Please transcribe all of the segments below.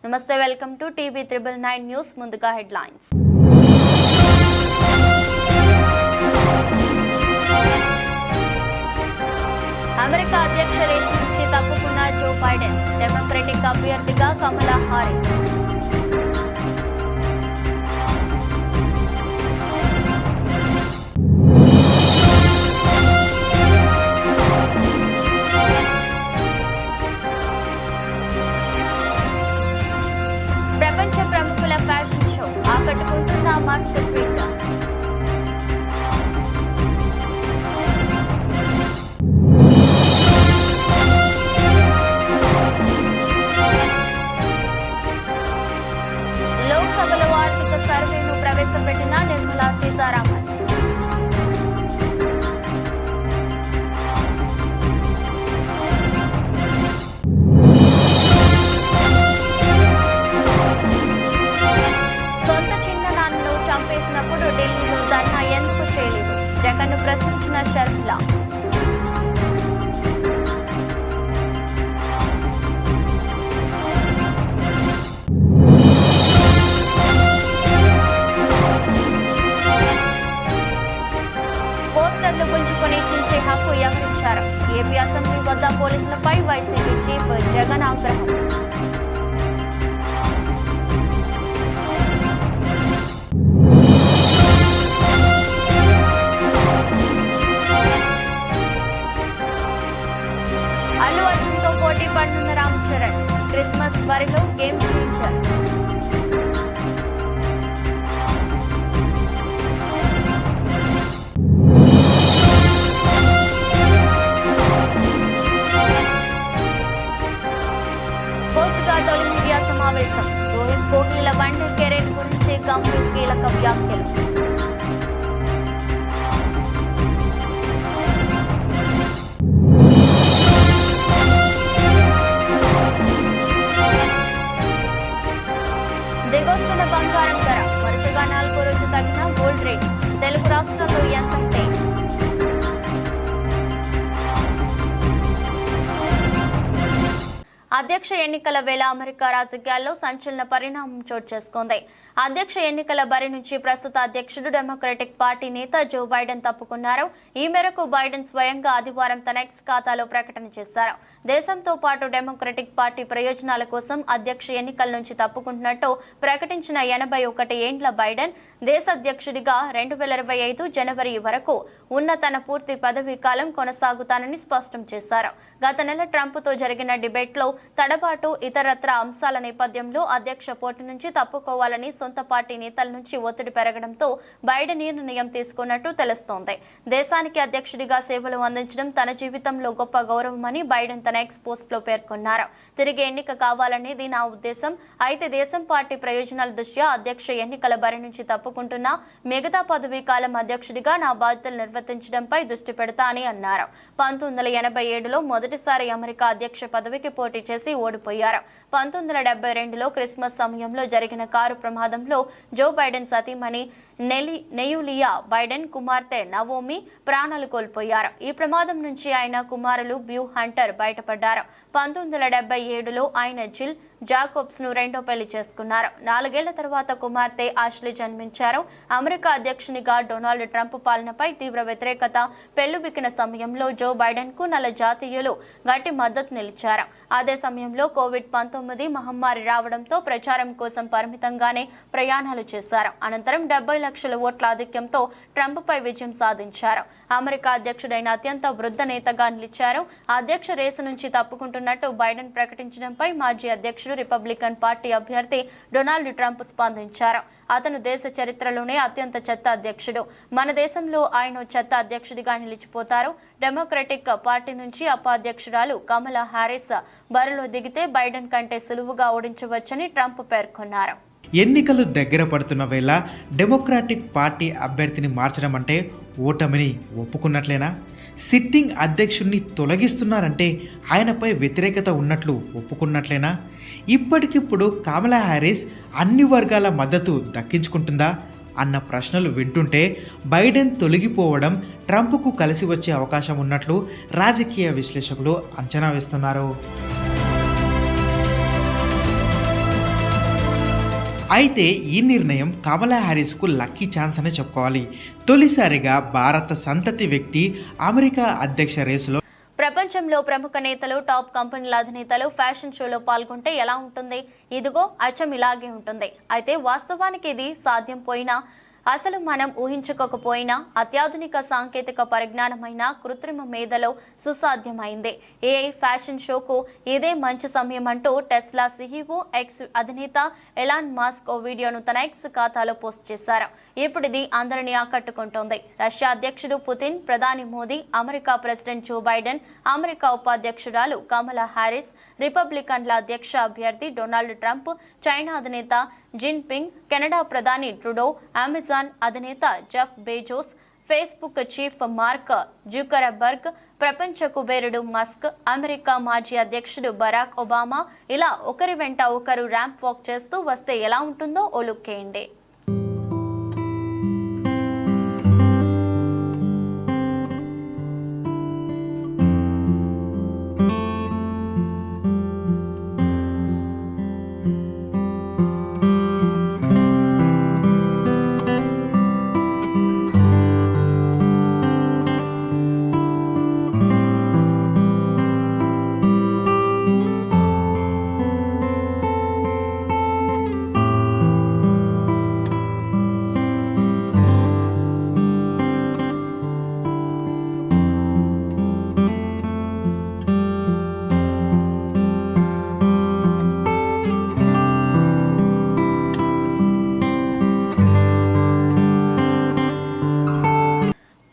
నమస్తే, welcome to TV 999 news. ముందుగా headlines. America అధ్యక్ష రేసు నుంచి తప్పుకున్న జో బైడెన్, డెమోక్రటిక్ అభ్యర్థిగా కమలా హారిస్. ప్రపంచ ప్రముఖుల ఫ్యాషన్ షో ఆకట్టుకుంటున్న మాస్క్ ట్వీట్. లోక్సభలో ఆర్థిక సర్వేను ప్రవేశపెట్టిన నిర్మలా సీతారామన్. సొంత చిన్ననాన్నను చంపేసినప్పుడు ఢిల్లీలో ధర్నా ఎందుకు చేయలేదు? జగన్ను ప్రశ్నించిన షర్మిల. పోస్టర్లు గుంజుకొని చించే హక్కు ఎవరిచ్చారు? ఏపీ అసెంబ్లీ వద్ద పోలీసులపై వైసీపీ చీఫ్ జగన్ ఆగ్రహం. అల్లు అర్జున్తో పోటీ పడనున్న రామ్ చరణ్, క్రిస్మస్ బరిలో గేమ్ చేంజర్. కోచ్గా తొలి మీడియా సమావేశం. రోహిత్ కోహ్లీల వన్డే కెరీర్ గురించి గంభీర్ కీలక వ్యాఖ్యలు. దిగొస్తున్న బంగారం ధర వరుసగా 4వ రోజు తగ్గిన గోల్డ్ రేట్. తెలుగు రాష్ట్రాల్లో ఎంతంటే అధ్యక్ష ఎన్నికల వేళ అమెరికా రాజకీయాల్లో సంచలన పరిణామం చోటు చేసుకుంది. అధ్యక్ష ఎన్నికల బరి నుంచి ప్రస్తుత అధ్యక్షుడు డెమోక్రటిక్ పార్టీ నేత జో బైడెన్ తప్పుకున్నారు. ఈ మేరకు బైడెన్ స్వయంగా ఆదివారం తన ఎక్స్ ఖాతాలో ప్రకటన చేశారు. దేశంతో పాటు డెమోక్రటిక్ పార్టీ ప్రయోజనాల కోసం అధ్యక్ష ఎన్నికల నుంచి తప్పుకుంటున్నట్టు ప్రకటించిన 81 ఏండ్ల బైడెన్ దేశ అధ్యక్షుడిగా 2025 జనవరి వరకు ఉన్న తన పూర్తి పదవీ కాలం కొనసాగుతానని స్పష్టం చేశారు. గత నెల ట్రంప్తో జరిగిన డిబేట్లో తడబాటు ఇతరత్ర అంశాల నేపథ్యంలో అధ్యక్ష పోటీ నుంచి తప్పుకోవాలని సొంత పార్టీ నేతల నుంచి ఒత్తిడి పెరగడంతో బైడెన్ ఈ నిర్ణయం తీసుకున్నట్టు తెలుస్తోంది. దేశానికి అధ్యక్షుడిగా సేవలు అందించడం తన జీవితంలో గొప్ప గౌరవమని బైడెన్ తన ఎక్స్ పోస్ట్ లో పేర్కొన్నారు. తిరిగి ఎన్నిక కావాలనేది నా ఉద్దేశం. అయితే దేశం పార్టీ ప్రయోజనాల దృష్ట్యా అధ్యక్ష ఎన్నికల బరి నుంచి తప్పుకుంటున్నా మిగతా పదవీ కాలం అధ్యక్షుడిగా నా బాధ్యతలు నిర్వర్తించడంపై దృష్టి పెడతా అని అన్నారు. 1987లో మొదటిసారి అమెరికా అధ్యక్ష పదవికి పోటీ చేసి ఓడిపోయారు. 1972లో క్రిస్మస్ సమయంలో జరిగిన కారు ప్రమాదంలో జో బైడెన్ సతీమణి నెయులియా బైడెన్ కుమార్తె నవోమి ప్రాణాలు కోల్పోయారు. ఈ ప్రమాదం నుంచి ఆయన కుమారులు బ్యూ హంటర్ బయటపడ్డారు. 1977లో ఆయన జిల్ జాకోబ్స్ ను రెండో పెళ్లి చేసుకున్నారు. 4 ఏళ్ల తర్వాత కుమార్తె ఆష్లీ జన్మించారు. అమెరికా అధ్యక్షునిగా డొనాల్డ్ ట్రంప్ పాలనపై తీవ్ర వ్యతిరేకత పెళ్లుబికిన సమయంలో జో బైడెన్ కు నల్ల జాతీయులు గట్టి మద్దతు నిలిచారు. అదే సమయంలో కోవిడ్-19 మహమ్మారి రావడంతో ప్రచారం కోసం పరిమితంగానే ప్రయాణాలు చేశారు. అనంతరం 70 లక్షల ఓట్ల ఆధిక్యంతో ట్రంప్ పై విజయం సాధించారు. అమెరికా అధ్యక్షుడైన అత్యంత వృద్ధ నేతగా నిలిచారు. అధ్యక్ష రేసు నుంచి తప్పుకుంటున్నట్టు బైడెన్ ప్రకటించడంపై మాజీ అధ్యక్షుడు రిపబ్లికన్ పార్టీ అభ్యర్థి డొనాల్డ్ ట్రంప్ స్పందించారు. అతను దేశ చరిత్రలోనే అత్యంత చెత్త అధ్యక్షుడు. మన దేశంలో ఆయన చెత్త అధ్యక్షుడిగా నిలిచిపోతారు. డెమోక్రటిక్ పార్టీ నుంచి ఉపాధ్యక్షురాలు కమలా హారిస్ బరిలో దిగితే బైడెన్ కంటే సులువుగా ఓడించవచ్చని ట్రంప్ పేర్కొన్నారు. ఎన్నికలు దగ్గర పడుతున్న వేళ డెమోక్రాటిక్ పార్టీ అభ్యర్థిని మార్చడం అంటే ఓటమిని ఒప్పుకున్నట్లేనా? సిట్టింగ్ అధ్యక్షుడిని తొలగిస్తున్నారంటే ఆయనపై వ్యతిరేకత ఉన్నట్లు ఒప్పుకున్నట్లేనా? ఇప్పటికిప్పుడు కమలా హ్యారిస్ అన్ని వర్గాల మద్దతు దక్కించుకుంటుందా అన్న ప్రశ్నలు వింటుంటే బైడెన్ తొలగిపోవడం ట్రంప్కు కలిసి వచ్చే అవకాశం ఉన్నట్లు రాజకీయ విశ్లేషకులు అంచనా వేస్తున్నారు. అయితే ఈ నిర్ణయం కమలా హ్యారిస్కు లక్కీ ఛాన్స్ అనే చెప్పుకోవాలి. తొలిసారిగా భారత సంతతి వ్యక్తి అమెరికా అధ్యక్ష రేసులో. ప్రపంచంలో ప్రముఖ నేతలు, టాప్ కంపెనీల అధినేతలు ఫ్యాషన్ షోలో పాల్గొంటే ఎలా ఉంటుంది? ఇదిగో అచ్చం ఇలాగే ఉంటుంది. అయితే వాస్తవానికి ఇది సాధ్యం పోయినా, అసలు మనం ఊహించుకోకపోయినా అత్యాధునిక సాంకేతిక పరిజ్ఞానమైన కృత్రిమ మేధలో సుసాధ్యమైంది. ఏఐ ఫ్యాషన్ షోకు ఇదే మంచి సమయం అంటూ టెస్లా సీఈఓ ఎక్స్ అధినేత ఎలాన్ మస్క్ ఓ వీడియోను తన ఎక్స్ ఖాతాలో పోస్ట్ చేశారు. ఇప్పుడు ఇది అందరినీ ఆకట్టుకుంటోంది. రష్యా అధ్యక్షుడు పుతిన్, ప్రధాని Modi, America president Joe Biden, America ఉపాధ్యక్షురాలు కమలా హ్యారిస్, రిపబ్లికన్ల అధ్యక్ష అభ్యర్థి డొనాల్డ్ ట్రంప్, చైనా అధినేత జిన్పింగ్, కెనడా ప్రధాని ట్రుడో, అమెజాన్ అధినేత Jeff Bezos, Facebook chief Mark Zuckerberg, ప్రపంచ కుబేరుడు మస్క్, అమెరికా మాజీ అధ్యక్షుడు బరాక్ ఒబామా, ఇలా ఒకరి వెంట ఒకరు ర్యాంప్ వాక్ చేస్తూ వస్తే ఎలా ఉంటుందో ఓ లుక్కేయండి.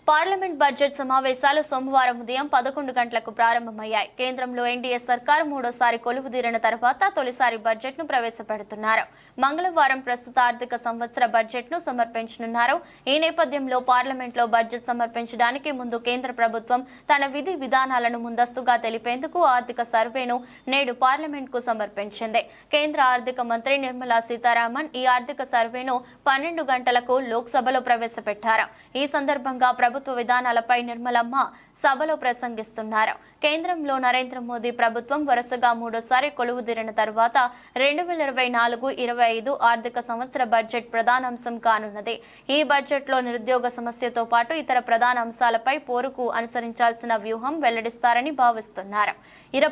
పార్లమెంట్ బడ్జెట్ సమావేశాలు సోమవారం ఉదయం 11 గంటలకు ప్రారంభమయ్యాయి. కేంద్రంలో ఎన్డీఏ సర్కారు మూడోసారి కొలువుదీరిన తర్వాత తొలిసారి బడ్జెట్ ను ప్రవేశపెడుతున్నారు. మంగళవారం ప్రస్తుత ఆర్థిక సంవత్సర బడ్జెట్ ను సమర్పించనున్నారు. ఈ నేపథ్యంలో పార్లమెంట్ లో బడ్జెట్ సమర్పించడానికి ముందు కేంద్ర ప్రభుత్వం తన విధి విధానాలను ముందస్తుగా తెలిపేందుకు ఆర్థిక సర్వేను నేడు పార్లమెంట్ కు సమర్పించింది. కేంద్ర ఆర్థిక మంత్రి నిర్మలా సీతారామన్ ఈ ఆర్థిక సర్వేను 12 గంటలకు లోక్సభలో ప్రవేశపెట్టారు. ఈ సందర్భంగా ప్రభుత్వ విధానాలపై నిర్మలమ్మ సభలో ప్రసంగిస్తున్నారు. కేంద్రంలో నరేంద్ర మోదీ ప్రభుత్వం వరుసగా మూడోసారి కొలువుదీరిన తర్వాత 2024-25 ఆర్థిక సంవత్సర బడ్జెట్ ప్రధానాంశం కానున్నది. ఈ బడ్జెట్ లో నిరుద్యోగ సమస్యతో పాటు ఇతర ప్రధాన అంశాలపై పోరుకు అనుసరించాల్సిన వ్యూహం వెల్లడిస్తారని భావిస్తున్నారు.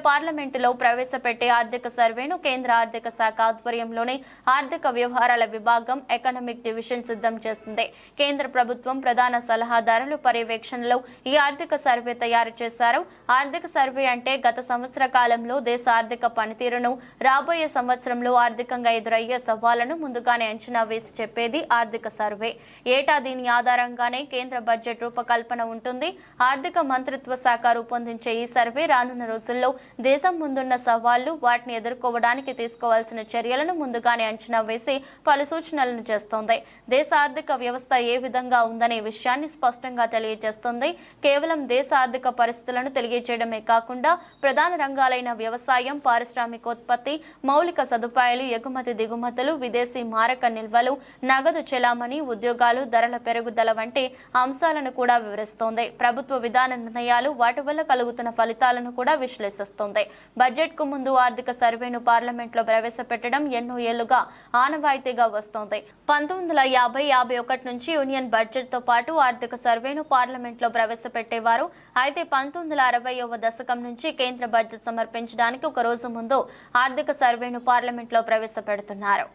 పార్లమెంటులో ప్రవేశపెట్టే ఆర్థిక సర్వేను కేంద్ర ఆర్థిక శాఖ ఆధ్వర్యంలోని ఆర్థిక వ్యవహారాల విభాగం ఎకనామిక్ డివిజన్ సిద్ధం చేసింది. కేంద్ర ప్రభుత్వం ప్రధాన సలహాదారులు పర్యవేక్షణలో ఈ ఆర్థిక సర్వే తయారు చేశారు. ఆర్థిక సర్వే అంటే గత సంవత్సర కాలంలో దేశ ఆర్థిక పనితీరును, రాబోయే సంవత్సరంలో ఆర్థికంగా ఎదురయ్యే సవాళ్లను ముందుగానే అంచనా వేసి చెప్పేది ఆర్థిక సర్వే. ఏటా దీని ఆధారంగానే కేంద్ర బడ్జెట్ రూపకల్పన ఉంటుంది. ఆర్థిక మంత్రిత్వ శాఖ రూపొందించే ఈ సర్వే రానున్న రోజుల్లో దేశం ముందున్న సవాళ్లు, వాటిని ఎదుర్కోవడానికి తీసుకోవాల్సిన చర్యలను ముందుగానే అంచనా వేసి పలు సూచనలను చేస్తోంది. దేశ ఆర్థిక వ్యవస్థ ఏ విధంగా ఉందనే విషయాన్ని స్పష్టంగా తెలియజేస్తుంది. కేవలం దేశ ఆర్థిక పరిస్థితులను తెలియజేయడమే కాకుండా ప్రధాన రంగాలైన వ్యవసాయం, పారిశ్రామికోత్పత్తి, మౌలిక సదుపాయాలు, ఎగుమతి దిగుమతులు, విదేశీ మారక నిల్వలు, నగదు చెలామణి, ఉద్యోగాలు, ధరల పెరుగుదల వంటి అంశాలను కూడా వివరిస్తోంది. ప్రభుత్వ విధాన నిర్ణయాలు, వాటి వల్ల కలుగుతున్న ఫలితాలను కూడా విశ్లేషిస్తోంది. బడ్జెట్ కు ముందు ఆర్థిక సర్వేను పార్లమెంట్ లో ప్రవేశపెట్టడం ఎన్నో ఏళ్లుగా ఆనవాయితీగా వస్తోంది. 1950-51 నుంచి యూనియన్ బడ్జెట్ తో పాటు ఆర్థిక సర్వేను పార్లమెంట్ లో ప్రవేశపెట్టేవారు. అయితే 1960వ దశకం నుంచి కేంద్ర బడ్జెట్ సమర్పించడానికి ఒక రోజు ముందు ఆర్థిక సర్వేను పార్లమెంట్ లో ప్రవేశపెడుతున్నారు.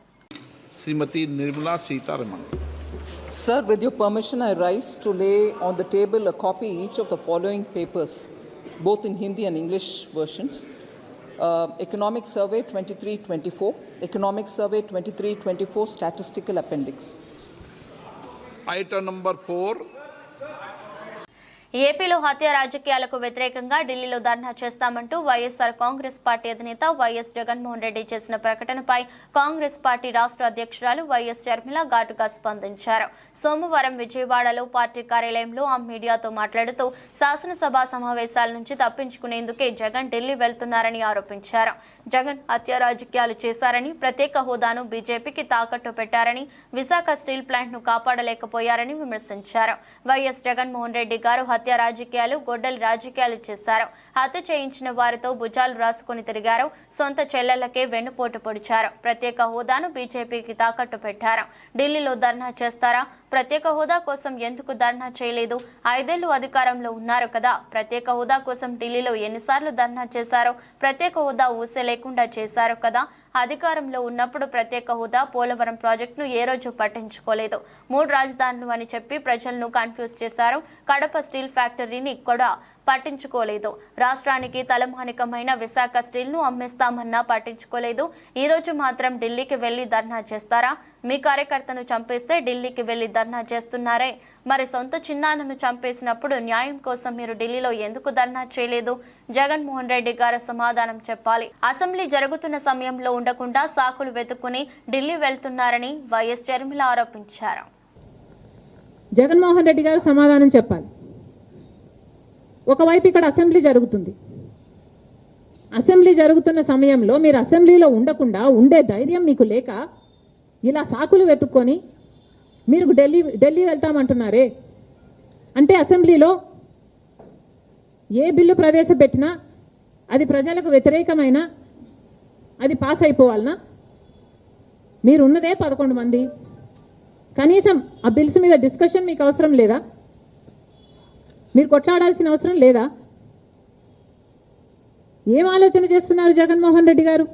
శ్రీమతి Nirmala Sitharaman. Sir, with your permission, I rise to lay on the table a copy each of the following papers, both in Hindi and English versions. Economic Survey 23-24, Economic Survey 23-24 Statistical Appendix. Item number 4. ఏపీలో హత్య రాజకీయాలకు వ్యతిరేకంగా ఢిల్లీలో ధర్నా చేస్తామంటూ YSR Congress party అధినేత YS Jaganmohan Reddy చేసిన ప్రకటనపై Congress party రాష్ట్ర అధ్యక్షురాలు వైఎస్ షర్మిల ఘాటుగా స్పందించారు. సోమవారం విజయవాడలో పార్టీ కార్యాలయంలో ఆమె మీడియాతో మాట్లాడుతూ శాసనసభ సమావేశాల నుంచి తప్పించుకునేందుకే జగన్ ఢిల్లీ వెళ్తున్నారని ఆరోపించారు. జగన్ హత్య రాజకీయాలు చేశారని, ప్రత్యేక హోదాను బీజేపీకి తాకట్టు పెట్టారని, విశాఖ స్టీల్ ప్లాంట్ ను కాపాడలేకపోయారని విమర్శించారు. వైఎస్ జగన్మోహన్ రెడ్డి గారు హత్య రాజకీయాలు, గొడ్డలి రాజకీయాలు చేశారు. హత్య చేయించిన వారితో భుజాలు రాసుకుని తిరిగారు. సొంత చెల్లెళ్లకే వెన్నుపోటు పొడిచారు. ప్రత్యేక హోదాను బీజేపీకి తాకట్టు పెట్టారు. ఢిల్లీలో ధర్నా చేస్తారా? ప్రత్యేక హోదా కోసం ఎందుకు ధర్నా చేయలేదు? 5 ఏళ్లు అధికారంలో ఉన్నారు కదా. ప్రత్యేక హోదా కోసం ఢిల్లీలో ఎన్నిసార్లు ధర్నా చేశారో, ప్రత్యేక హోదా ఊసే లేకుండా చేశారు కదా. అధికారంలో ఉన్నప్పుడు ప్రత్యేక హోదా, పోలవరం ప్రాజెక్టును ఏ రోజు పట్టించుకోలేదు. 3 రాజధానులు అని చెప్పి ప్రజలను కన్ఫ్యూజ్ చేశారు. కడప స్టీల్ ఫ్యాక్టరీని కూడా పట్టించుకోలేదు. రాష్ట్రానికి తలమానికమైన విశాఖ స్టీల్ను అమ్మేస్తామన్నా పట్టించుకోలేదు. ఈ రోజు మాత్రం ఢిల్లీకి వెళ్లి ధర్నా చేస్తారా? మీ కార్యకర్తను చంపేస్తే ఢిల్లీకి వెళ్లి ధర్నా చేస్తున్నారే, మరి సొంత చిన్నాన్నను చంపేసినప్పుడు న్యాయం కోసం మీరు ఢిల్లీలో ఎందుకు ధర్నా చేయలేదు? జగన్మోహన్ రెడ్డి గారు సమాధానం చెప్పాలి. అసెంబ్లీ జరుగుతున్న సమయంలో ఉండకుండా సాకులు వెతుక్కుని ఢిల్లీ వెళ్తున్నారని వైఎస్ షర్మిల ఆరోపించారు. జగన్మోహన్ రెడ్డి గారు సమాధానం చెప్పాలి. ఒకవైపు ఇక్కడ అసెంబ్లీ జరుగుతుంది. అసెంబ్లీ జరుగుతున్న సమయంలో మీరు అసెంబ్లీలో ఉండకుండా ఉండే ధైర్యం మీకు లేక ఇలా సాకులు వెతుక్కొని మీరు ఢిల్లీ వెళ్తామంటున్నారే. అంటే అసెంబ్లీలో ఏ బిల్లు ప్రవేశపెట్టినా అది ప్రజలకు వ్యతిరేకమైన అది పాస్ అయిపోవాలనా? మీరున్నదే 11 మంది. కనీసం ఆ బిల్స్ మీద డిస్కషన్ మీకు అవసరం లేదా? మీరు కొట్లాడాల్సిన అవసరం లేదా? ఏం ఆలోచన చేస్తున్నారు జగన్మోహన్ రెడ్డి గారు?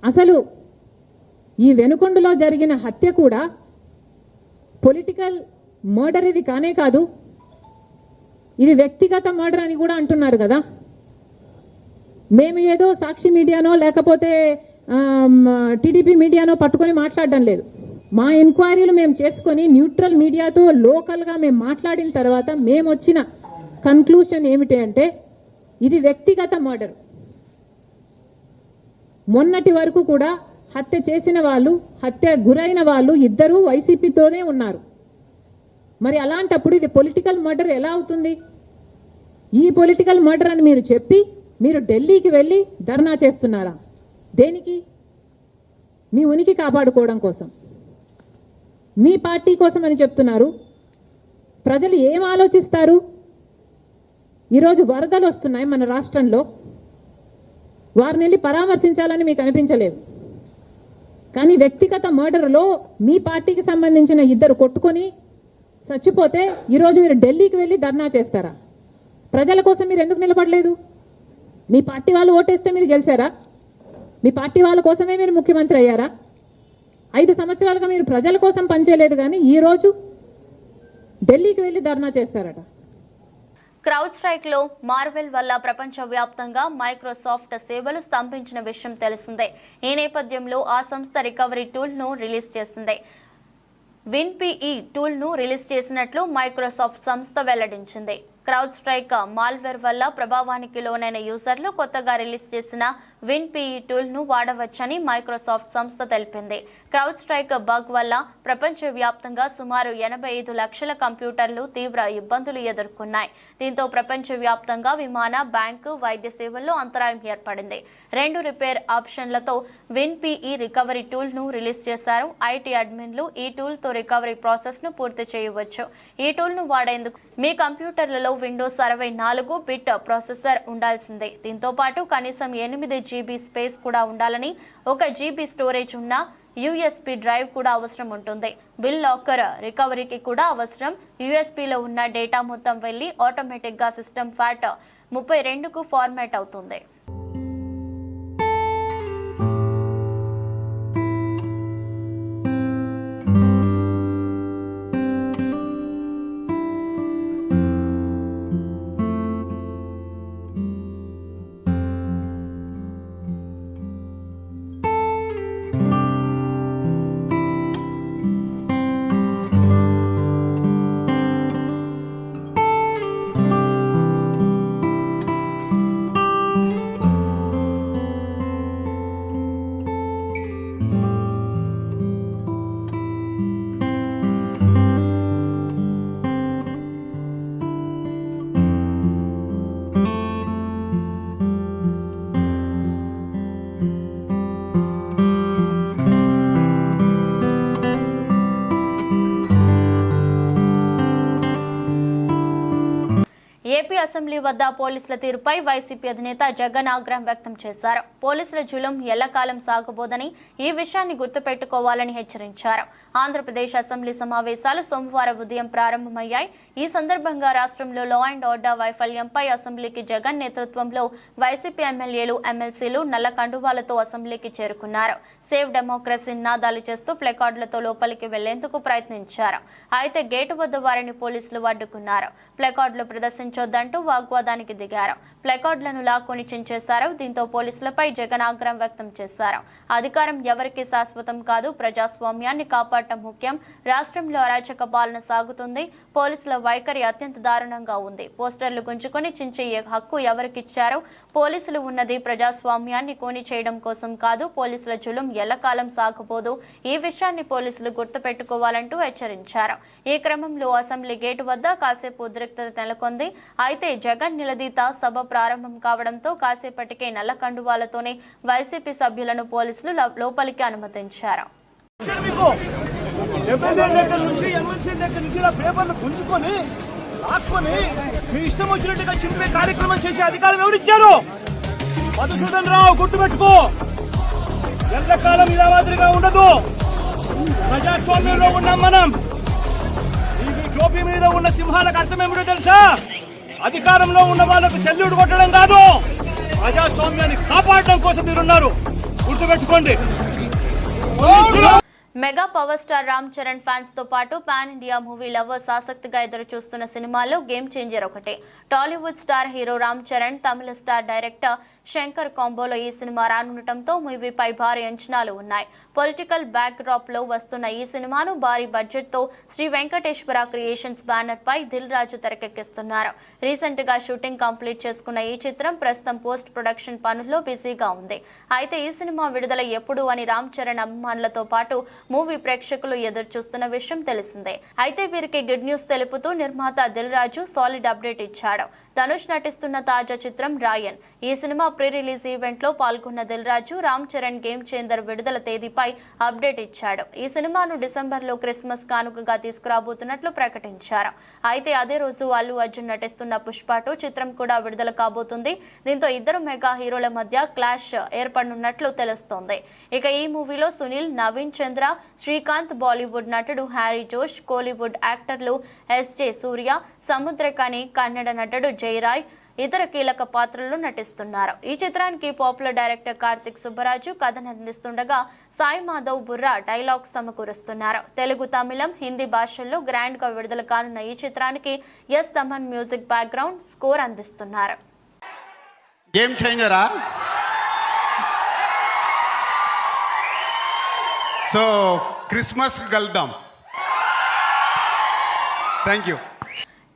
అసలు ఈ వెనుకొండలో జరిగిన హత్య కూడా పొలిటికల్ మర్డర్ ఇది కానే కాదు, ఇది వ్యక్తిగత మర్డర్ అని కూడా అంటున్నారు కదా. మేము ఏదో సాక్షి మీడియానో లేకపోతే టీడీపీ మీడియానో పట్టుకొని మాట్లాడడం లేదు. మా ఎంక్వైరీలు మేము చేసుకొని న్యూట్రల్ మీడియాతో లోకల్గా మేము మాట్లాడిన తర్వాత మేము వచ్చిన కన్క్లూషన్ ఏమిటి అంటే ఇది వ్యక్తిగత మర్డర్. మొన్నటి వరకు కూడా హత్య చేసిన వాళ్ళు, హత్య గురైన వాళ్ళు ఇద్దరూ వైసీపీతోనే ఉన్నారు. మరి అలాంటప్పుడు ఇది పొలిటికల్ మర్డర్ ఎలా అవుతుంది? ఈ పొలిటికల్ మర్డర్ అని మీరు చెప్పి మీరు ఢిల్లీకి వెళ్ళి ధర్నా చేస్తున్నారా? దేనికి? మీ ఉనికి కాపాడుకోవడం కోసం, మీ పార్టీ కోసం అని చెప్తున్నారు. ప్రజలు ఏం ఆలోచిస్తారు? ఈరోజు వరదలు వస్తున్నాయి మన రాష్ట్రంలో, వారిని వెళ్ళి పరామర్శించాలని మీకు అనిపించలేదు. కానీ వ్యక్తిగత మర్డర్లో మీ పార్టీకి సంబంధించిన ఇద్దరు కొట్టుకొని చచ్చిపోతే ఈరోజు మీరు ఢిల్లీకి వెళ్ళి ధర్నా చేస్తారా? ప్రజల కోసం మీరు ఎందుకు నిలబడలేదు? మీ పార్టీ వాళ్ళు ఓటేస్తే మీరు గెలిచారా? మీ పార్టీ వాళ్ళ కోసమే మీరు ముఖ్యమంత్రి అయ్యారా? 5 సంవత్సరాలుగా మీరు ప్రజల కోసం పనిచేయలేదు, కానీ ఈ రోజు ఢిల్లీకి వెళ్ళి ధర్నా చేస్తారట. క్రౌడ్ స్ట్రైక్ లో మార్వెల్ వల్ల ప్రపంచవ్యాప్తంగా మైక్రోసాఫ్ట్ సేవలు స్తంభించిన విషయం తెలిసిందే. ఈ నేపథ్యంలో ఆ సంస్థ రికవరీ టూల్ ను రిలీజ్ చేసింది. విన్పిఈ టూల్ ను రిలీజ్ చేసినట్లు మైక్రోసాఫ్ట్ సంస్థ వెల్లడించింది. క్రౌడ్ స్ట్రైక్ మాల్వేర్ వల్ల ప్రభావానికి లోనైన యూజర్లు కొత్తగా రిలీజ్ చేసిన విన్పిఈ టూల్ ను వాడవచ్చని మైక్రోసాఫ్ట్ సంస్థ తెలిపింది. క్రౌడ్ స్ట్రైక్ బగ్ వల్ల ప్రపంచవ్యాప్తంగా సుమారు 85 లక్షల కంప్యూటర్లు తీవ్ర ఇబ్బందులు ఎదుర్కొన్నాయి. దీంతో ప్రపంచవ్యాప్తంగా విమాన, బ్యాంకు, వైద్య సేవల్లో అంతరాయం ఏర్పడింది. 2 రిపేర్ ఆప్షన్లతో విన్పిఈ రికవరీ టూల్ ను రిలీజ్ చేశారు. ఐటీ అడ్మిన్లు ఈ టూల్ తో రికవరీ ప్రాసెస్ ను పూర్తి చేయవచ్చు. ఈ టూల్ ను వాడేందుకు మీ కంప్యూటర్లలో విండోస్ 64 బిట్ ప్రాసెసర్ ఉండాల్సిందే. దీంతో పాటు కనీసం 8 GB స్పేస్ కూడా ఉండాలని, 1 GB స్టోరేజ్ ఉన్న USB డ్రైవ్ కూడా అవసరం ఉంటుంది. బిల్ లాకర్ రికవరీకి కూడా అవసరం. USBలో ఉన్న డేటా మొత్తం వెళ్లి ఆటోమేటిక్గా సిస్టమ్ FAT 32కు ఫార్మాట్ అవుతుంది. అసెంబ్లీ వద్ద పోలీసుల తీరుపై వైసీపీ అధినేత జగన్ ఆగ్రహం వ్యక్తం చేశారు. పోలీసుల జులుం ఎల్లకాలం సాగబోదని, ఈ విషయాన్ని గుర్తుపెట్టుకోవాలని హెచ్చరించారు. ఆంధ్రప్రదేశ్ అసెంబ్లీ సమావేశాలు సోమవారం ఉదయం ప్రారంభమయ్యాయి. ఈ సందర్భంగా రాష్ట్రంలో లా అండ్ ఆర్డర్ వైఫల్యంపై అసెంబ్లీకి జగన్ నేతృత్వంలో వైసీపీ ఎమ్మెల్యేలు, ఎమ్మెల్సీలు నల్ల కండువాలతో అసెంబ్లీకి చేరుకున్నారు. సేవ్ డెమోక్రసీ నినాదాలు చేస్తూ ప్లెకార్డులతో లోపలికి వెళ్లేందుకు ప్రయత్నించారు. అయితే గేటు వద్ద వారిని పోలీసులు అడ్డుకున్నారు. ప్లెకార్డులు ప్రదర్శించొద్దంటూ వాగ్వాదానికి దిగారు. ప్లెకార్డులను లాక్కొని చించేశారు. దీంతో పోలీసులపై జగన్ ఆగ్రహం వ్యక్తం చేశారు. అధికారం ఎవరికి శాశ్వతం కాదు, ప్రజాస్వామ్యాన్ని కాపాడటం ముఖ్యం. రాష్ట్రంలో అరాచక పాలన సాగుతుంది. పోలీసుల వైఖరి అత్యంత దారుణంగా ఉంది. పోస్టర్లు గుంజుకొని చించే హక్కు ఎవరికిచ్చారు? పోలీసులు ఉన్నది ప్రజాస్వామ్యాన్ని కోని చేయడం కోసం కాదు. పోలీసుల జులుం ఎల్లకాలం సాగబోదు. ఈ విషయాన్ని పోలీసులు గుర్తుపెట్టుకోవాలంటూ హెచ్చరించారు. ఈ క్రమంలో అసెంబ్లీ గేటు వద్ద కాసేపు ఉద్రిక్తత నెలకొంది. అయితే జగన్ నిలదీత సభ ప్రారంభం కావడంతో కాసేపటికే నల్ల కండువాలతోనే వైసీపీ సభ్యులను పోలీసులు లోపలికి అనుమతించారు. మీ ఇష్టం వచ్చినట్టుగా చింపే కార్యక్రమం చేసే అధికారం ఎవరిచ్చారు? మధుసూదన్ రావు, గుర్తుపెట్టుకో, ఎల్లకాలం ఇలా మాదిరిగా ఉండదు. ప్రజాస్వామ్యంలో ఉన్నాం మనం. ఈ టోపీ మీద ఉన్న సింహాలకు అర్థం ఏమిటో తెలుసా? అధికారంలో ఉన్న వాళ్ళకు సెల్యూట్ కొట్టడం కాదు, ప్రజాస్వామ్యాన్ని కాపాడడం కోసం మీరున్నారు. గుర్తుపెట్టుకోండి. Mega power star Ram Charan fans తో పాటు పాన్ ఇండియా మూవీ లవర్స్ ఆసక్తిగా ఎదురు చూస్తున్న సినిమాల్లో గేమ్ చేంజర్ ఒకటి. టాలీవుడ్ స్టార్ హీరో రామ్ చరణ్, తమిళ స్టార్ డైరెక్టర్ శంకర్ కాంబోలో ఈ సినిమా రానుండటంతో మూవీపై భారీ అంచనాలు ఉన్నాయి. పొలిటికల్ బ్యాక్ డ్రాప్ లో వస్తున్న ఈ సినిమాను భారీ బడ్జెట్ తో శ్రీ వెంకటేశ్వర క్రియేషన్స్ బ్యానర్ పై దిల్ రాజు తెరకెక్కిస్తున్నారు. రీసెంట్ గా షూటింగ్ కంప్లీట్ చేసుకున్న ఈ చిత్రం ప్రస్తుతం పోస్ట్ ప్రొడక్షన్ పనుల్లో బిజీగా ఉంది. అయితే ఈ సినిమా విడుదల ఎప్పుడు అని రామ్ చరణ్ అభిమానులతో పాటు మూవీ ప్రేక్షకులు ఎదురు చూస్తున్న విషయం తెలిసిందే. అయితే వీరికి గుడ్ న్యూస్ తెలుపుతూ నిర్మాత దిల్ రాజు సాలిడ్ అప్డేట్ ఇచ్చాడు. ధనుష్ నటిస్తున్న తాజా చిత్రం రాయన్. ఈ సినిమా ప్రీ రిలీజ్ ఈవెంట్ లో పాల్గొన్న దిల్ రాజు రామ్ చరణ్ గేమ్ చేంజర్ విడుదల తేదీపై అప్డేట్ ఇచ్చాడు. ఈ సినిమాను డిసెంబర్ లో క్రిస్మస్ కానుకగా తీసుకురాబోతున్నట్లు ప్రకటించారు. అయితే అదే రోజు అల్లు అర్జున్ నటిస్తున్న పుష్ప 2 చిత్రం కూడా విడుదల కాబోతుంది. దీంతో ఇద్దరు మెగా హీరోల మధ్య క్లాష్ ఏర్పడనున్నట్లు తెలుస్తోంది. ఇక ఈ మూవీలో సునీల్, నవీన్ చంద్ర, శ్రీకాంత్, బాలీవుడ్ నటుడు హ్యారీ జోష్, కోలీవుడ్ యాక్టర్లు ఎస్జే సూర్య, సముద్రకని, కన్నడ నటుడు జయరాయ్ ఇతర కీలక పాత్రల్లో నటిస్తున్నారు. ఈ చిత్రానికి పాపులర్ డైరెక్టర్ కార్తిక్ సుబ్బరాజు కథను అందిస్తుండగా సాయి మాధవ్ బుర్రా డైలాగ్స్ సమకూరుస్తున్నారు. తెలుగు, తమిళం, హిందీ భాషల్లో గ్రాండ్ గా విడుదల కానున్న ఈ చిత్రానికి S Thaman music background score అందిస్తున్నారు. గేమ్ చేంజరా? సో క్రిస్మస్ కలుద్దాం. Thank you.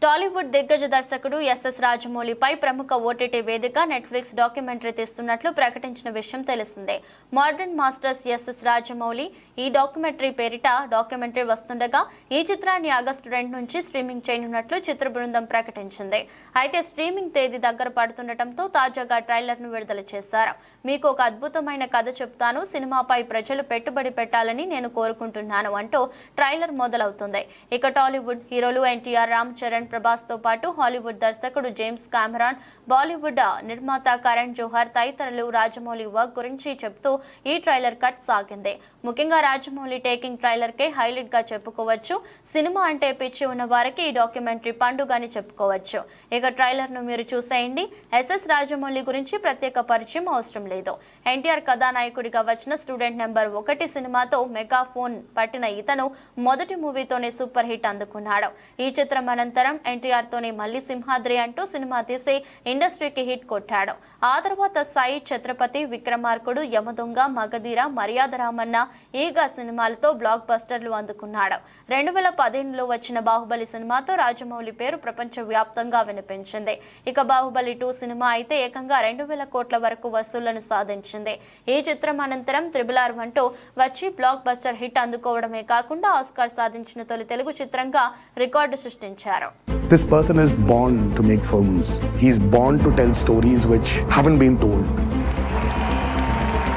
టాలీవుడ్ దిగ్గజ దర్శకుడు ఎస్ఎస్ రాజమౌళిపై ప్రముఖ ఓటీటీ వేదిక నెట్ఫ్లిక్స్ డాక్యుమెంటరీ తీస్తున్నట్లు ప్రకటించిన విషయం తెలిసిందే. మోడర్న్ మాస్టర్స్ ఎస్ఎస్ రాజమౌళి ఈ డాక్యుమెంటరీ పేరిట డాక్యుమెంటరీ వస్తుండగా ఈ చిత్రాన్ని ఆగస్టు 2 నుంచి స్ట్రీమింగ్ చేయనున్నట్లు చిత్ర బృందం ప్రకటించింది. అయితే స్ట్రీమింగ్ తేదీ దగ్గర పడుతుండటంతో తాజాగా ట్రైలర్ ను విడుదల చేశారు. మీకు ఒక అద్భుతమైన కథ చెప్తాను, సినిమాపై ప్రజలు పెట్టుబడి పెట్టాలని నేను కోరుకుంటున్నాను అంటూ ట్రైలర్ మొదలవుతుంది. ఇక టాలీవుడ్ హీరోలు ఎన్టీఆర్, రామ్ చరణ్, ప్రభాస్ తో పాటు హాలీవుడ్ దర్శకుడు జేమ్స్ కామెరాన్, బాలీవుడ్ నిర్మాత కరణ్ జోహర్ తదితరులు రాజమౌళి వర్క్ గురించి చెప్తూ ఈ ట్రైలర్ కట్ సాగింది. ముఖ్యంగా రాజమౌళి టేకింగ్ ట్రైలర్ కే హైలైట్ గా చెప్పుకోవచ్చు. సినిమా అంటే పిచ్చి ఉన్న వారికి ఈ డాక్యుమెంటరీ పండుగ అని చెప్పుకోవచ్చు. ఇక ట్రైలర్ ను మీరు చూసేయండి. ఎస్ఎస్ రాజమౌళి గురించి ప్రత్యేక పరిచయం అవసరం లేదు. ఎన్టీఆర్ కథానాయకుడిగా వచ్చిన స్టూడెంట్ నెంబర్ 1 సినిమాతో మెగా ఫోన్ పట్టిన ఇతను మొదటి మూవీతోనే సూపర్ హిట్ అందుకున్నాడు. ఈ చిత్రం అనంతరం ఎన్టీఆర్ తోనే మళ్ళీ సింహాద్రి అంటూ సినిమా తీసి ఇండస్ట్రీకి హిట్ కొట్టాడు. ఆ తర్వాత సాయి, ఛత్రపతి, విక్రమార్కుడు, యమదొంగ, మగధీర, మర్యాద రామన్న, ఈగా సినిమాలతో బ్లాక్ బస్టర్లు అందుకున్నాడు. 2015లో వచ్చిన బాహుబలి సినిమాతో రాజమౌళి పేరు ప్రపంచ వ్యాప్తంగా వినిపించింది. ఇక బాహుబలి 2 సినిమా అయితే ఏకంగా 2000 కోట్ల వరకు వసూళ్లను సాధించింది. ఈ చిత్రం అనంతరం RRR అంటూ వచ్చి బ్లాక్ బస్టర్ హిట్ అందుకోవడమే కాకుండా ఆస్కార్ సాధించిన తొలి తెలుగు చిత్రంగా రికార్డు సృష్టించారు. This person is born to make films. He's born to tell stories which haven't been told.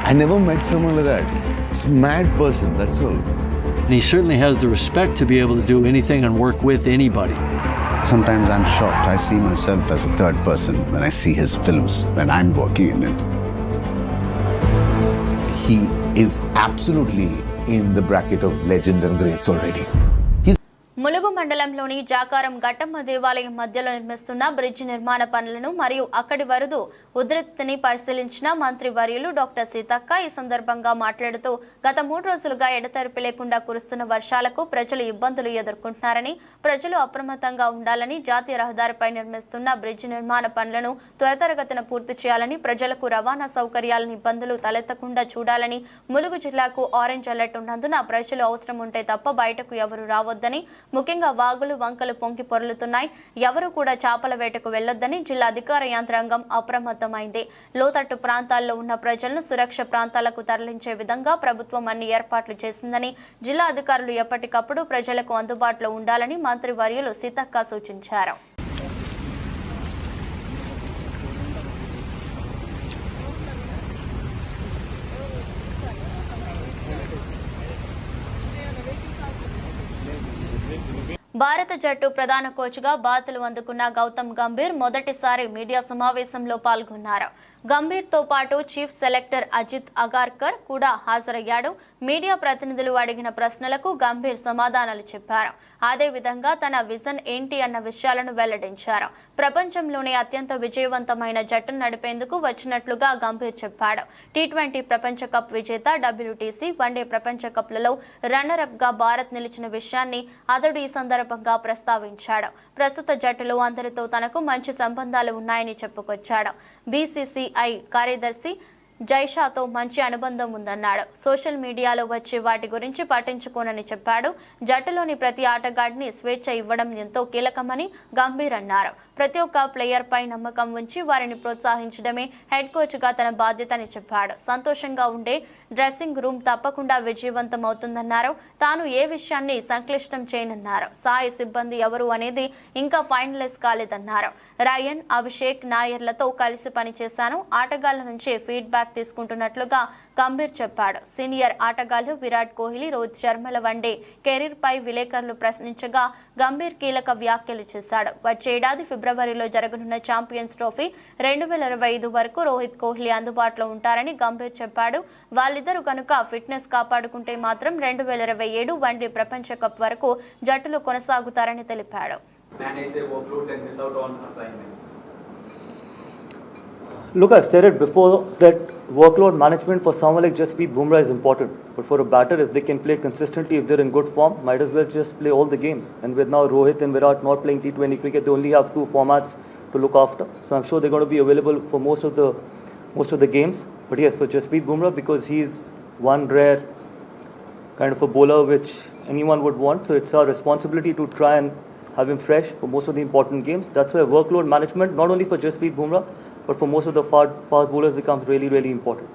I never met someone like that. It's a mad person, that's all. And he certainly has the respect to be able to do anything and work with anybody. Sometimes I'm shocked. I see myself as a third person when I see his films, when I'm working in it. He is absolutely in the bracket of legends and greats already. Mulugu మండలంలోని జాకారం ఘట్టమ్మ దేవాలయం మధ్యలో నిర్మిస్తున్న bridge నిర్మాణ పనులను మరియు అక్కడి వరద ఉధృతిని పరిశీలించిన మంత్రి వర్యులు డాక్టర్ సీతక్క ఈ సందర్భంగా మాట్లాడుతూ గత 3 రోజులుగా ఎడతెరిపి లేకుండా కురుస్తున్న వర్షాలకు ప్రజలు ఇబ్బందులు ఎదుర్కొంటున్నారని ప్రజలు అప్రమత్తంగా ఉండాలని జాతీయ రహదారిపై నిర్మిస్తున్న బ్రిడ్జి నిర్మాణ పనులను త్వరితగతిన పూర్తి చేయాలని ప్రజలకు రవాణా సౌకర్యాలను ఇబ్బందులు తలెత్తకుండా చూడాలని ములుగు జిల్లాకు ఆరెంజ్ అలర్ట్ ఉన్నందున ప్రజలు అవసరం ఉంటే తప్ప బయటకు ఎవరు రావద్దని ముఖ్యంగా వాగులు వంకలు పొంగి పొర్లుతున్నాయి ఎవరు కూడా చేపల వేటకు వెళ్లొద్దని జిల్లా అధికార యంత్రాంగం అప్రమత్తమైంది లోతట్టు ప్రాంతాల్లో ఉన్న ప్రజలను సురక్ష ప్రాంతాలకు తరలించే విధంగా ప్రభుత్వం అన్ని ఏర్పాట్లు చేసిందని జిల్లా అధికారులు ఎప్పటికప్పుడు ప్రజలకు అందుబాటులో ఉండాలని మంత్రి వర్యులు సీతక్క సూచించారు. భారత జట్టు ప్రధాన కోచ్గా బాధ్యతలు అందుకున్న గౌతమ్ గంభీర్ మొదటిసారి మీడియా సమావేశంలో పాల్గొన్నారు. గంభీర్తో పాటు చీఫ్ సెలెక్టర్ అజిత్ అగార్కర్ కూడా హాజరయ్యాడు. మీడియా ప్రతినిధులు అడిగిన ప్రశ్నలకు గంభీర్ సమాధానాలు చెప్పారు. అదేవిధంగా తన విజన్ ఏంటి అన్న విషయాలను వెల్లడించారు. ప్రపంచంలోనే అత్యంత విజయవంతమైన జట్టును నడిపేందుకు వచ్చినట్లుగా గంభీర్ చెప్పాడు. టీ20 ప్రపంచ కప్ విజేత, WTC, వన్డే ప్రపంచ కప్లలో రన్నరప్ గా భారత్ నిలిచిన విషయాన్ని అతడు ఈ సందర్భంగా ప్రస్తావించాడు. ప్రస్తుత జట్టులో అందరితో తనకు మంచి సంబంధాలు ఉన్నాయని చెప్పుకొచ్చాడు. BCCI కార్యదర్శి జైషాతో మంచి అనుబంధం ఉందన్నాడు. సోషల్ మీడియాలో వచ్చే వాటి గురించి పట్టించుకోనని చెప్పాడు. జట్టులోని ప్రతి ఆటగాడిని స్వేచ్ఛ ఇవ్వడం ఎంతో కీలకమని గంభీర్ అన్నారు. ప్రతి ఒక్క ప్లేయర్ పై నమ్మకం ఉంచి వారిని ప్రోత్సహించడమే హెడ్ కోచ్ గా తన బాధ్యతని చెప్పాడు. సంతోషంగా ఉండే డ్రెస్సింగ్ రూమ్ తప్పకుండా విజయవంతం అవుతుందన్నారు. తాను ఏ విషయాన్ని సంక్లిష్టం చేయనన్నారు. సాయి సిబ్బంది ఎవరు అనేది ఇంకా ఫైనలైజ్ కాలేదన్నారు. రయన్, అభిషేక్, నాయర్లతో కలిసి పనిచేశాను. ఆటగాళ్ల నుంచి ఫీడ్బ్యాక్ తీసుకుంటున్నట్లుగా గంభీర్ చెప్పాడు. సీనియర్ ఆటగాళ్లు విరాట్ కోహ్లీ, రోహిత్ శర్మల వన్డే కెరీర్ పై విలేకరులు ప్రశ్నించగా గంభీర్ కీలక వ్యాఖ్యలు చేశాడు. వచ్చే ఏడాది ఫిబ్రవరిలో జరగనున్న ఛాంపియన్స్ ట్రోఫీ 2025 వరకు రోహిత్ కోహ్లీ అందుబాటులో ఉంటారని గంభీర్ చెప్పాడు. వాళ్ళిద్దరూ కనుక ఫిట్నెస్ కాపాడుకుంటే మాత్రం 2027 వన్డే ప్రపంచ కప్ వరకు జట్టులు కొనసాగుతారని తెలిపాడు. Look, I've said it before that workload management for someone like Jasprit Bumrah is important. But for a batter, if they can play consistently, if they're in good form, might as well just play all the games. And with now Rohit and Virat not playing T20 cricket, they only have 2 formats to look after. So I'm sure they're going to be available for most of the games. But yes, for Jasprit Bumrah, because he's one rare kind of a bowler which anyone would want, so it's our responsibility to try and have him fresh for most of the important games. That's why workload management, not only for Jasprit Bumrah, but for most of the fast bowlers becomes really, really important.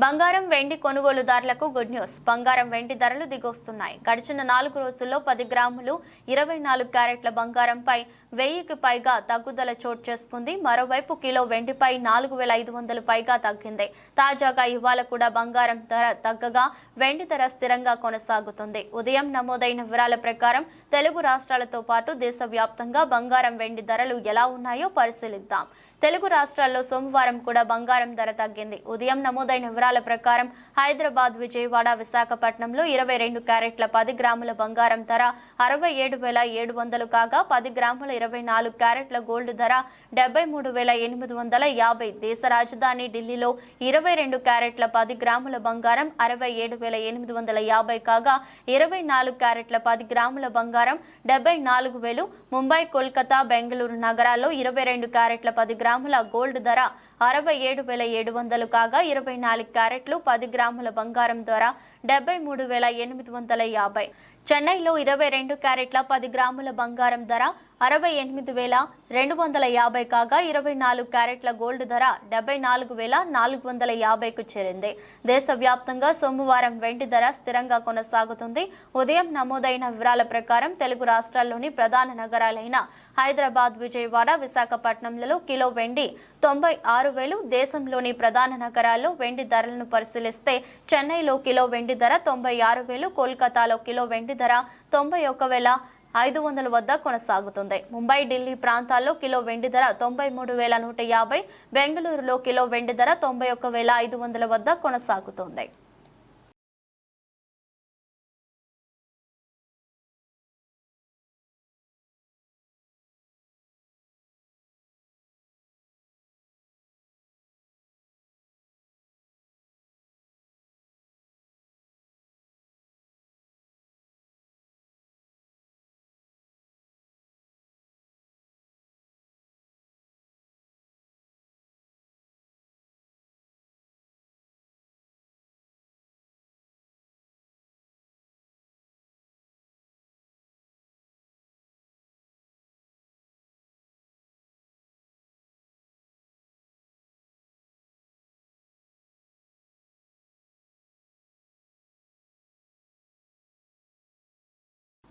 బంగారం వెండి కొనుగోలుదారులకు good news. బంగారం వెండి ధరలు దిగొస్తున్నాయి. గడిచిన 4 రోజుల్లో 10 గ్రాములు 24 క్యారెట్ల బంగారంపై 1000కి పైగా తగ్గుదల చోటు చేసుకుంది. మరోవైపు కిలో వెండిపై 4500 పైగా తగ్గింది. తాజాగా ఇవాళ కూడా బంగారం ధర తగ్గగా వెండి ధర స్థిరంగా కొనసాగుతుంది. ఉదయం నమోదైన వివరాల ప్రకారం తెలుగు రాష్ట్రాలతో పాటు దేశవ్యాప్తంగా బంగారం వెండి ధరలు ఎలా ఉన్నాయో పరిశీలిద్దాం. తెలుగు రాష్ట్రాల్లో సోమవారం కూడా బంగారం ధర తగ్గింది. ఉదయం నమోదైన వివరాల ప్రకారం హైదరాబాద్, విజయవాడ, విశాఖపట్నంలో 22 క్యారెట్ల 10 గ్రాముల బంగారం ధర 67,700 కాగా 10 గ్రాముల 24 క్యారెట్ల గోల్డ్ ధర 73,850. దేశ రాజధాని ఢిల్లీలో 22 క్యారెట్ల 10 గ్రాముల బంగారం 67,850 కాగా 24 క్యారెట్ల 10 గ్రాముల బంగారం 74,000. ముంబై, కోల్కతా, బెంగళూరు నగరాల్లో 22 క్యారెట్ల 10 గ్రాముల గోల్డ్ ధర 67,700 కాగా 24 క్యారెట్లు 10 గ్రాముల బంగారం ధర 73,850. చెన్నైలో 22 క్యారెట్ల 10 గ్రాముల బంగారం ధర 68,250 కాగా 24 క్యారెట్ల గోల్డ్ ధర 74,450కు చేరింది. దేశవ్యాప్తంగా సోమవారం వెండి ధర స్థిరంగా కొనసాగుతుంది. ఉదయం నమోదైన వివరాల ప్రకారం తెలుగు రాష్ట్రాల్లోని ప్రధాన నగరాలైన హైదరాబాద్, విజయవాడ, విశాఖపట్నంలలో కిలో వెండి 96,000. దేశంలోని ప్రధాన నగరాల్లో వెండి ధరలను పరిశీలిస్తే చెన్నైలో కిలో వెండి ధర 96,000, కోల్కతాలో కిలో వెండి ధర 91,000, 500 వద్ద కొనసాగుతుంది. ముంబై, ఢిల్లీ ప్రాంతాల్లో కిలో వెండి ధర 93,150, బెంగళూరులో కిలో వెండి ధర 91,500 వద్ద కొనసాగుతుంది.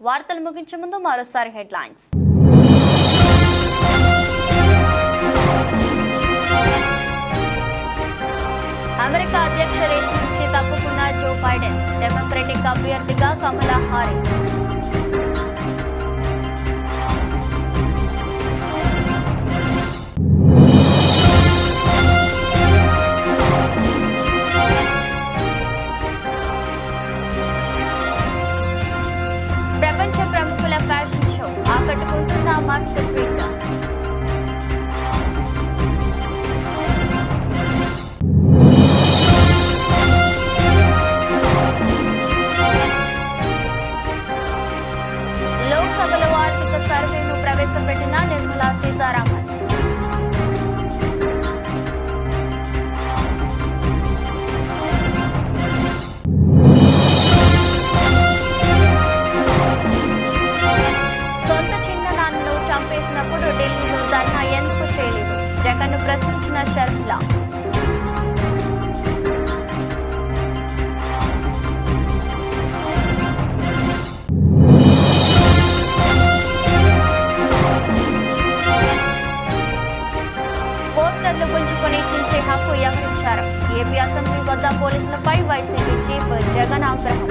వార్తలు ముగించే ముందు మరోసారి హెడ్లైన్స్. అమెరికా అధ్యక్ష రేసు నుంచి తప్పుకున్న జో బైడెన్, డెమోక్రటిక్ అభ్యర్థిగా కమలా హారిస్. ప్రపంచ ప్రముఖుల ఫ్యాషన్ షో ఆకట్టుకుంటున్న మస్క్ ట్వీట్. లోక్సభలో ఆర్థిక సర్వేను ప్రవేశపెట్టిన నిర్మలా సీతారామన్. చంపేసినప్పుడు ఢిల్లీలో ధర్నా ఎందుకు చేయలేదు? జగన్ను ప్రశ్నించిన షర్మిల. పోస్టర్లు గుంజుకొని చించే హక్కు ఎవరిచ్చారు? ఏపీ అసెంబ్లీ వద్ద పోలీసులపై వైసీపీ చీఫ్ జగన్ ఆగ్రహం.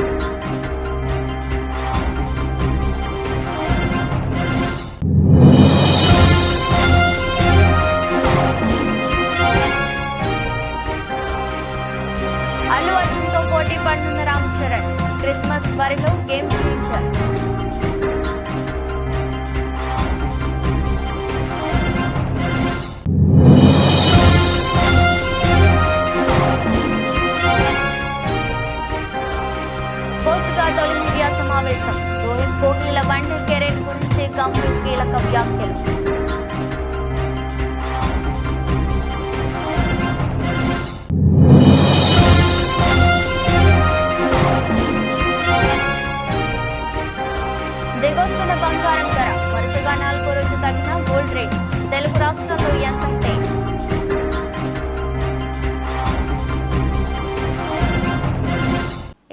అల్లు అర్జున్తో పోటీ పడనున్న రామ్ చరణ్, క్రిస్మస్ బరిలో గేమ్ చేంజర్. కోచ్గా తొలి మీడియా సమావేశం. రోహిత్, కోహ్లీల వన్డే కెరీర్ గురించి గంభీర్ కీలక వ్యాఖ్యలు. దిగొస్తున్న బంగారం ధర వరుసగా 4వ రోజు తగ్గిన గోల్డ్ రేట్. తెలుగు రాష్ట్రాల్లో ఎంతంటే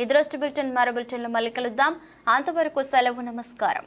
ఈ దృష్టి బులెటిన్ మరో బులెటిన్లో మళ్ళీ కలుద్దాం. అంతవరకు సెలవు, నమస్కారం.